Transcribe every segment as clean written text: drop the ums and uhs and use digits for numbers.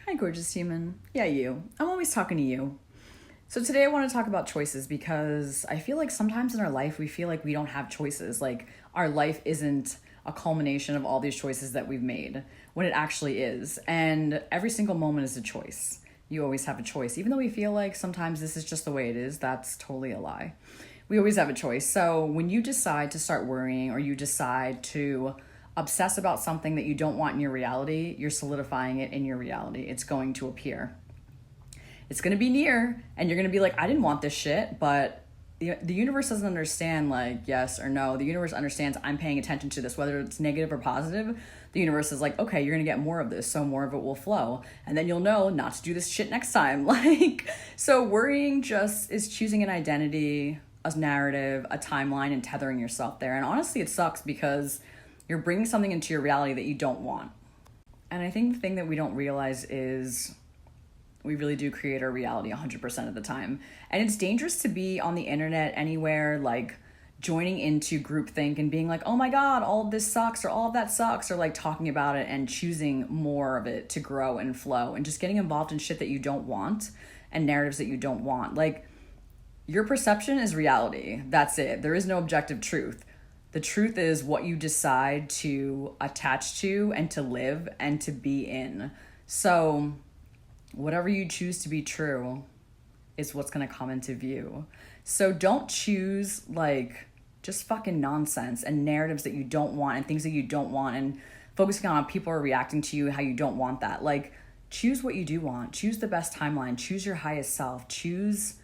Hi, gorgeous human. Yeah, you. I'm always talking to you. So today I want to talk about choices because I feel like sometimes in our life we feel like we don't have choices. Like our life isn't a culmination of all these choices that we've made when it actually is. And every single moment is a choice. You always have a choice. Even though we feel like sometimes this is just the way it is, that's totally a lie. We always have a choice. So when you decide to start worrying or you decide to obsess about something that you don't want in your reality, you're solidifying it in your reality. It's going to appear. It's going to be near, and you're going to be like, I didn't want this shit, but the universe doesn't understand like yes or no. The universe understands I'm paying attention to this, whether it's negative or positive. The universe is like, okay, you're going to get more of this, so more of it will flow. And then you'll know not to do this shit next time. So worrying just is choosing an identity, a narrative, a timeline, and tethering yourself there. And honestly, it sucks because you're bringing something into your reality that you don't want. And I think the thing that we don't realize is we really do create our reality 100% of the time. And it's dangerous to be on the internet anywhere, like joining into groupthink and being like, oh my God, all of this sucks or all of that sucks, or like talking about it and choosing more of it to grow and flow and just getting involved in shit that you don't want and narratives that you don't want. Like your perception is reality. That's it. There is no objective truth. The truth is what you decide to attach to and to live and to be in. So whatever you choose to be true is what's going to come into view. So don't choose like just fucking nonsense and narratives that you don't want and things that you don't want and focusing on how people are reacting to you, how you don't want that. Like choose what you do want. Choose the best timeline. Choose your highest self. Choose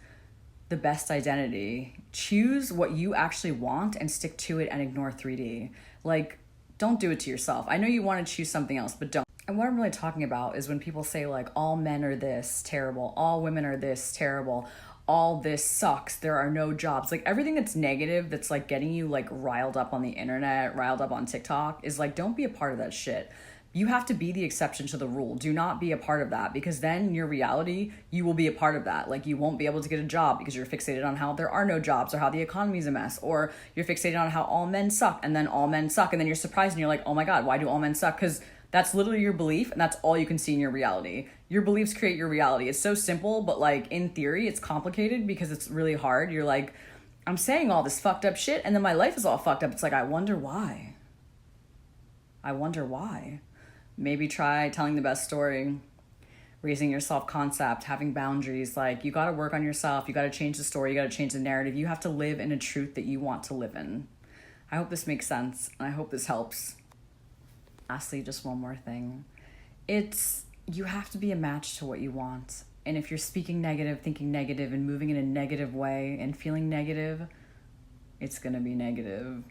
the best identity. Choose what you actually want and stick to it and ignore 3D. Like, don't do it to yourself. I know you want to choose something else, but don't. And what I'm really talking about is when people say like, all men are this terrible, all women are this terrible, all this sucks, there are no jobs. Like everything that's negative, that's like getting you like riled up on the internet, riled up on TikTok is like, don't be a part of that shit. You have to be the exception to the rule. Do not be a part of that, because then in your reality, you will be a part of that. Like you won't be able to get a job because you're fixated on how there are no jobs or how the economy is a mess, or you're fixated on how all men suck and then all men suck. And then you're surprised and you're like, oh my God, why do all men suck? Because that's literally your belief and that's all you can see in your reality. Your beliefs create your reality. It's so simple, but like in theory, it's complicated because it's really hard. You're like, I'm saying all this fucked up shit and then my life is all fucked up. It's like, I wonder why. I wonder why. Maybe try telling the best story, raising your self-concept, having boundaries. Like you got to work on yourself. You got to change the story. You got to change the narrative. You have to live in a truth that you want to live in. I hope this makes sense. And I hope this helps. Lastly, just one more thing. You have to be a match to what you want. And if you're speaking negative, thinking negative, and moving in a negative way and feeling negative, it's going to be negative.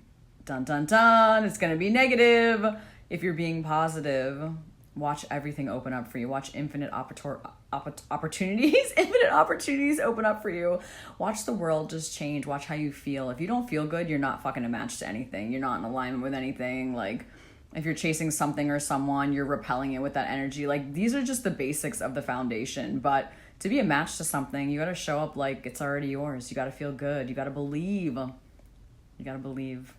Dun, dun, dun. It's going to be negative. If you're being positive, watch everything open up for you. Watch infinite opportunities, infinite opportunities open up for you. Watch the world just change. Watch how you feel. If you don't feel good, you're not fucking a match to anything. You're not in alignment with anything. Like if you're chasing something or someone, you're repelling it with that energy. Like these are just the basics of the foundation. But to be a match to something, you got to show up like it's already yours. You got to feel good. You got to believe. You got to believe.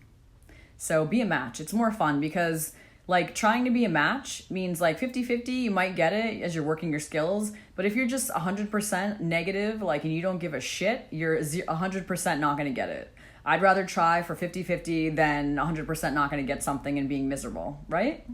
So be a match. It's more fun because like trying to be a match means like 50-50, you might get it as you're working your skills. But if you're just 100% negative, like, and you don't give a shit, you're 100% not going to get it. I'd rather try for 50-50 than 100% not going to get something and being miserable, right?